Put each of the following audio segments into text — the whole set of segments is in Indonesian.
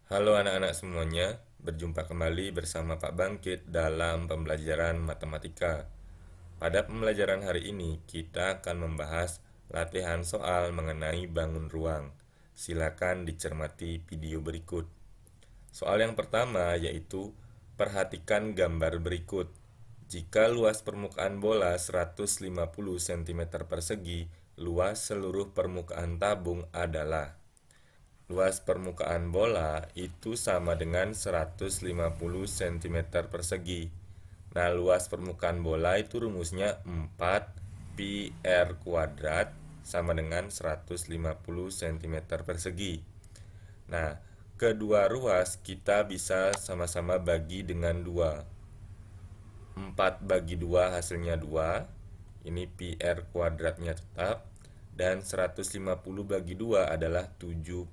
Halo anak-anak semuanya, berjumpa kembali bersama Pak Bangkit dalam pembelajaran matematika. Pada pembelajaran hari ini, kita akan membahas latihan soal mengenai bangun ruang. Silakan dicermati video berikut. Soal yang pertama yaitu, perhatikan gambar berikut. Jika luas permukaan bola 150 cm persegi, luas seluruh permukaan tabung adalah. Luas permukaan bola itu sama dengan 150 cm persegi. Nah, luas permukaan bola itu rumusnya 4 pi r kuadrat sama dengan 150 cm persegi. Nah, kedua ruas kita bisa sama-sama bagi dengan 2. 4 bagi 2 hasilnya 2. Ini pi r kuadratnya tetap. Dan 150 bagi 2 adalah 75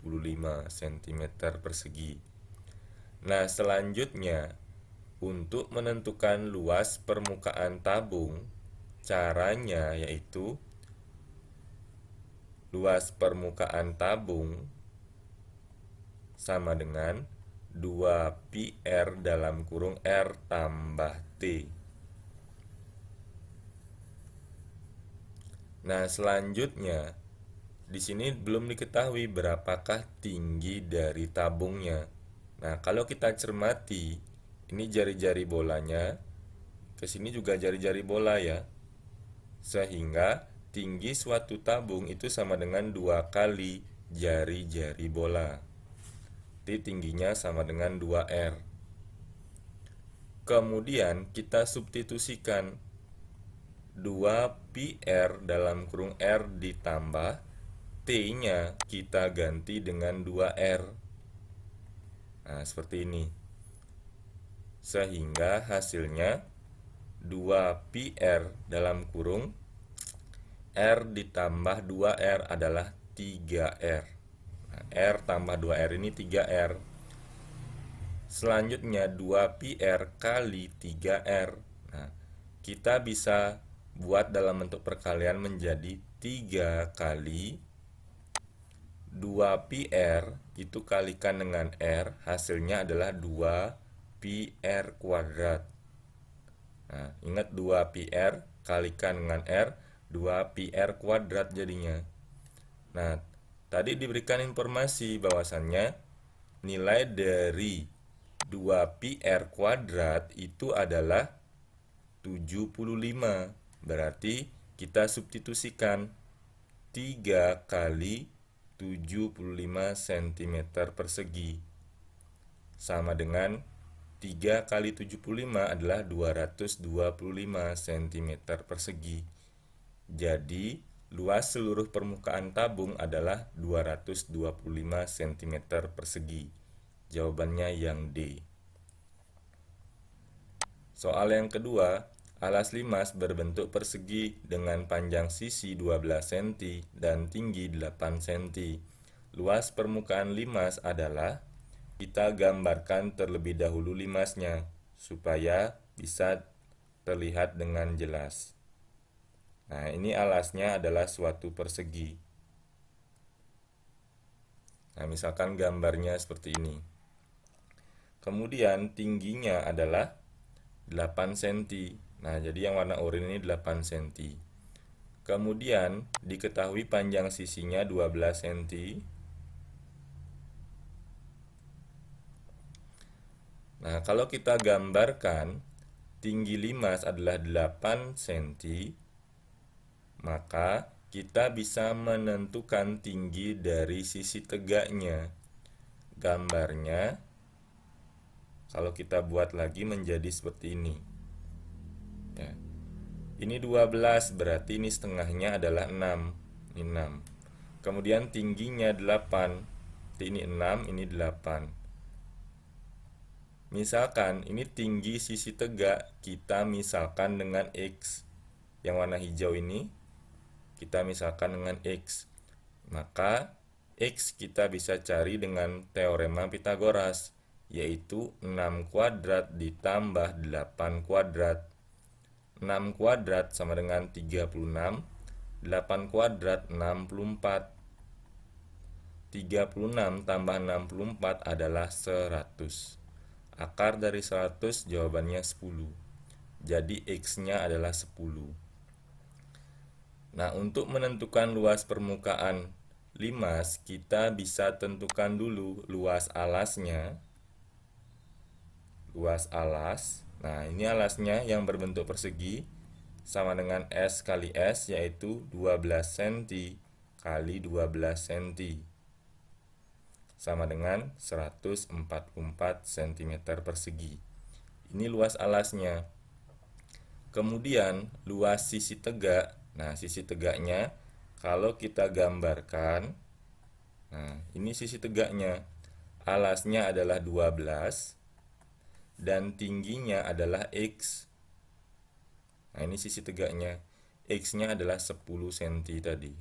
cm persegi. Nah, selanjutnya, untuk menentukan luas permukaan tabung, caranya yaitu luas permukaan tabung sama dengan 2 pi r dalam kurung r tambah t. Nah, selanjutnya di sini belum diketahui berapakah tinggi dari tabungnya. Nah, kalau kita cermati, ini jari-jari bolanya, ke sini juga jari-jari bola ya. Sehingga tinggi suatu tabung itu sama dengan 2 kali jari-jari bola. Tingginya sama dengan 2R. Kemudian kita substitusikan 2 pi r dalam kurung r ditambah T-nya kita ganti dengan 2R. Nah, seperti ini. Sehingga hasilnya 2 pi r dalam kurung R ditambah 2R adalah 3R. Nah, R tambah 2R ini 3R. Selanjutnya 2 pi r kali 3R. Nah, kita bisa buat dalam bentuk perkalian menjadi 3 kali 2 pi r itu kalikan dengan R, hasilnya adalah 2 pi r kuadrat. Nah, ingat 2 pi r kalikan dengan R, 2 pi r kuadrat jadinya. Nah, tadi diberikan informasi bahwasannya nilai dari 2 pi r kuadrat itu adalah 75. Berarti kita substitusikan 3 kali 75 cm persegi sama dengan 3 kali 75 adalah 225 cm persegi. Jadi, luas seluruh permukaan tabung adalah 225 cm persegi. Jawabannya yang D. Soal yang kedua, alas limas berbentuk persegi dengan panjang sisi 12 cm dan tinggi 8 cm. Luas permukaan limas adalah, kita gambarkan terlebih dahulu limasnya supaya bisa terlihat dengan jelas. Nah, ini alasnya adalah suatu persegi. Nah, misalkan gambarnya seperti ini. Kemudian tingginya adalah 8 cm. Nah, jadi yang warna oranye ini 8 cm. Kemudian diketahui panjang sisinya 12 cm. Nah, kalau kita gambarkan tinggi limas adalah 8 cm, maka kita bisa menentukan tinggi dari sisi tegaknya. Gambarnya, kalau kita buat lagi menjadi seperti ini. Ya. Ini 12, berarti ini setengahnya adalah 6. Ini 6. Kemudian tingginya 8. Ini 6, ini 8. Misalkan ini tinggi sisi tegak, kita misalkan dengan X. Yang warna hijau ini, kita misalkan dengan X. Maka X kita bisa cari dengan teorema Pitagoras, yaitu 6 kuadrat ditambah 8 kuadrat. 6 kuadrat sama dengan 36, 8 kuadrat 64. 36 tambah 64 adalah 100. Akar dari 100 jawabannya 10. Jadi X-nya adalah 10. Nah, untuk menentukan luas permukaan limas, kita bisa tentukan dulu luas alasnya. Luas alas. Nah, ini alasnya yang berbentuk persegi sama dengan S kali S, yaitu 12 cm kali 12 cm. Sama dengan 144 cm persegi. Ini luas alasnya. Kemudian luas sisi tegak. Nah, sisi tegaknya kalau kita gambarkan, nah ini sisi tegaknya. Alasnya adalah 12 dan tingginya adalah X. Nah, ini sisi tegaknya. X-nya adalah 10 cm tadi.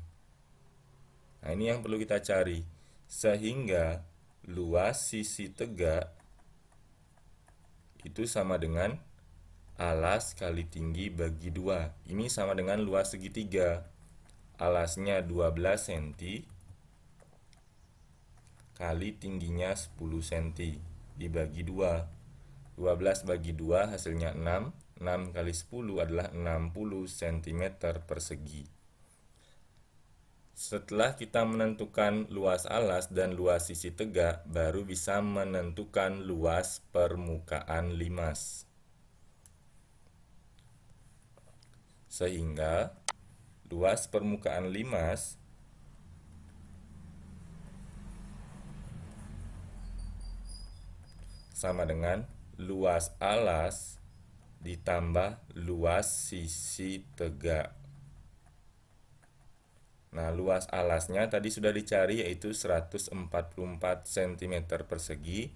Nah, ini yang perlu kita cari. Sehingga luas sisi tegak itu sama dengan alas kali tinggi bagi 2. Ini sama dengan luas segitiga. Alasnya 12 cm kali tingginya 10 cm dibagi 2. 12 bagi 2 hasilnya 6. 6 kali 10 adalah 60 cm persegi. Setelah kita menentukan luas alas dan luas sisi tegak, baru bisa menentukan luas permukaan limas. Sehingga luas permukaan limas sama dengan luas alas ditambah luas sisi tegak. Nah, luas alasnya tadi sudah dicari, yaitu 144 cm persegi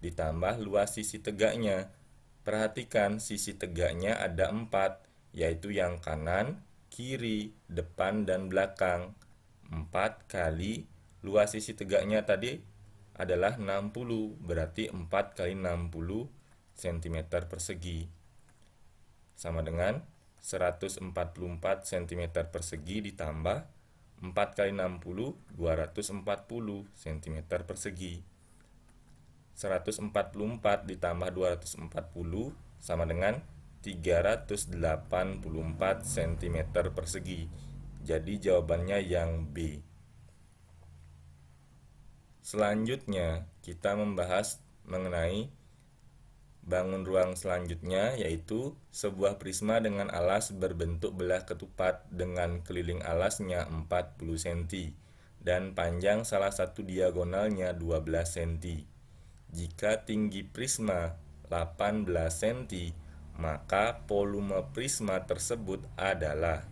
ditambah luas sisi tegaknya. Perhatikan sisi tegaknya ada 4, yaitu yang kanan, kiri, depan, dan belakang. 4 kali luas sisi tegaknya tadi adalah 60, berarti 4 kali 60 cm persegi. Sama dengan 144 cm persegi ditambah 4 kali 60, 240 cm persegi. 144 ditambah 240 sama dengan 384 cm persegi. Jadi jawabannya yang B. Selanjutnya, kita membahas mengenai bangun ruang selanjutnya, yaitu sebuah prisma dengan alas berbentuk belah ketupat dengan keliling alasnya 40 cm dan panjang salah satu diagonalnya 12 cm. Jika tinggi prisma 18 cm, maka volume prisma tersebut adalah.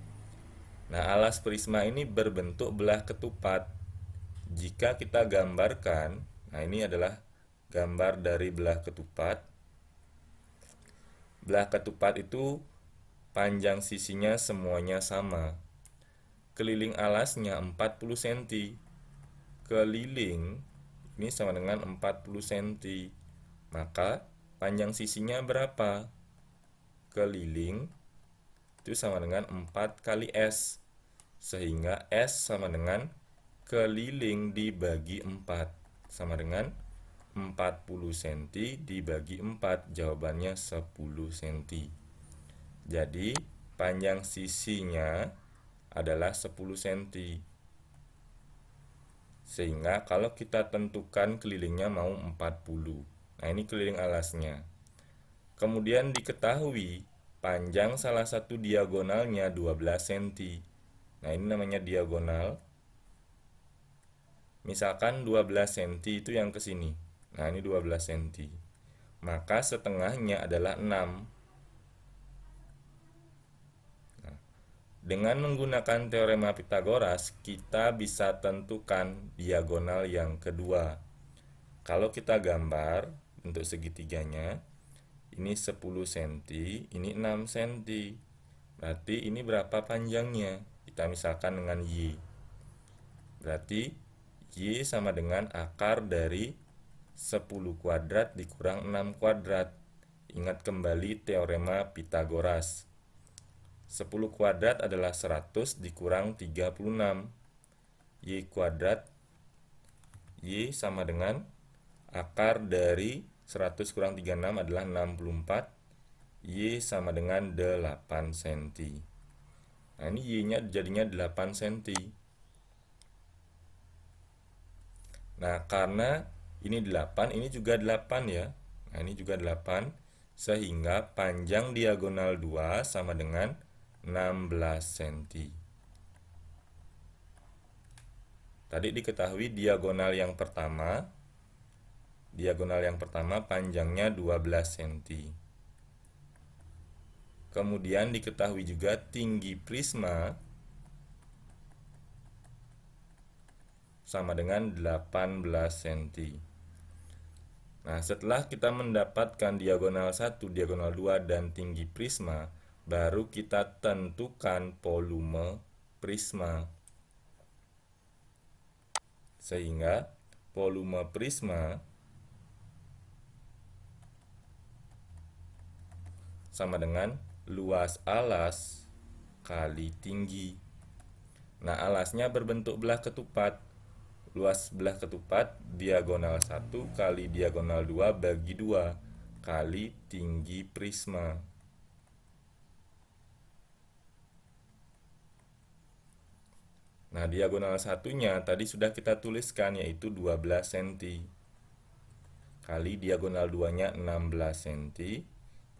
Nah, alas prisma ini berbentuk belah ketupat. Jika kita gambarkan, nah ini adalah gambar dari belah ketupat. Belah ketupat itu panjang sisinya semuanya sama. Keliling alasnya 40 cm. Keliling ini sama dengan 40 cm. Maka panjang sisinya berapa? Keliling itu sama dengan 4 kali S. Sehingga S sama dengan keliling dibagi 4. Sama dengan 40 cm dibagi 4, jawabannya 10 cm. Jadi panjang sisinya adalah 10 cm. Sehingga kalau kita tentukan kelilingnya mau 40. Nah, ini keliling alasnya. Kemudian diketahui panjang salah satu diagonalnya 12 cm. Nah, ini namanya diagonal. Misalkan 12 cm itu yang ke sini. Nah, ini 12 cm. Maka setengahnya adalah 6. Nah, dengan menggunakan teorema Pitagoras, kita bisa tentukan diagonal yang kedua. Kalau kita gambar bentuk segitiganya, ini 10 cm, ini 6 cm. Berarti ini berapa panjangnya? Kita misalkan dengan Y. Berarti Y sama dengan akar dari 10 kuadrat dikurang 6 kuadrat. Ingat kembali teorema Pitagoras. 10 kuadrat adalah 100 dikurang 36. Y kuadrat Y sama dengan akar dari 100 kurang 36 adalah 64. Y sama dengan 8 cm. Nah, ini Y-nya jadinya 8 cm. Nah, karena ini 8, ini juga 8 ya. Nah, ini juga 8. Sehingga panjang diagonal 2 sama dengan 16 cm. Tadi diketahui diagonal yang pertama panjangnya 12 cm. Kemudian diketahui juga tinggi prisma sama dengan 18 cm. Nah, setelah kita mendapatkan diagonal 1, diagonal 2, dan tinggi prisma, baru kita tentukan volume prisma. Sehingga volume prisma sama dengan luas alas kali tinggi. Nah, alasnya berbentuk belah ketupat. Luas belah ketupat diagonal 1 kali diagonal 2 bagi 2 kali tinggi prisma. Nah, diagonal satunya tadi sudah kita tuliskan, yaitu 12 cm. Kali diagonal 2-nya 16 cm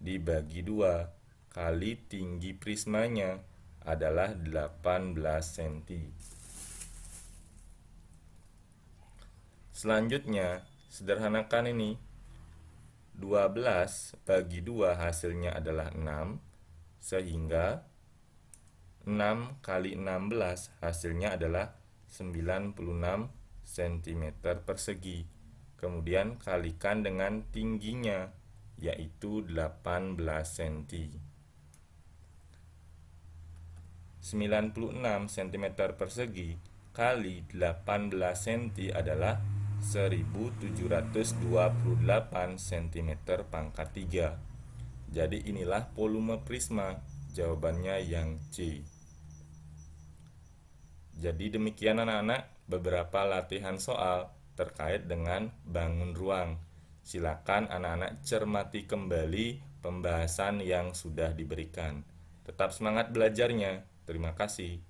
dibagi 2 kali tinggi prismanya adalah 18 cm. Selanjutnya, sederhanakan ini. 12 bagi 2 hasilnya adalah 6, sehingga 6 kali 16 hasilnya adalah 96 cm persegi. Kemudian kalikan dengan tingginya, yaitu 18 cm. 96 cm persegi kali 18 cm adalah 1728 cm pangkat 3. Jadi inilah volume prisma. Jawabannya yang C. Jadi demikian anak-anak beberapa latihan soal terkait dengan bangun ruang. Silakan anak-anak cermati kembali pembahasan yang sudah diberikan. Tetap semangat belajarnya. Terima kasih.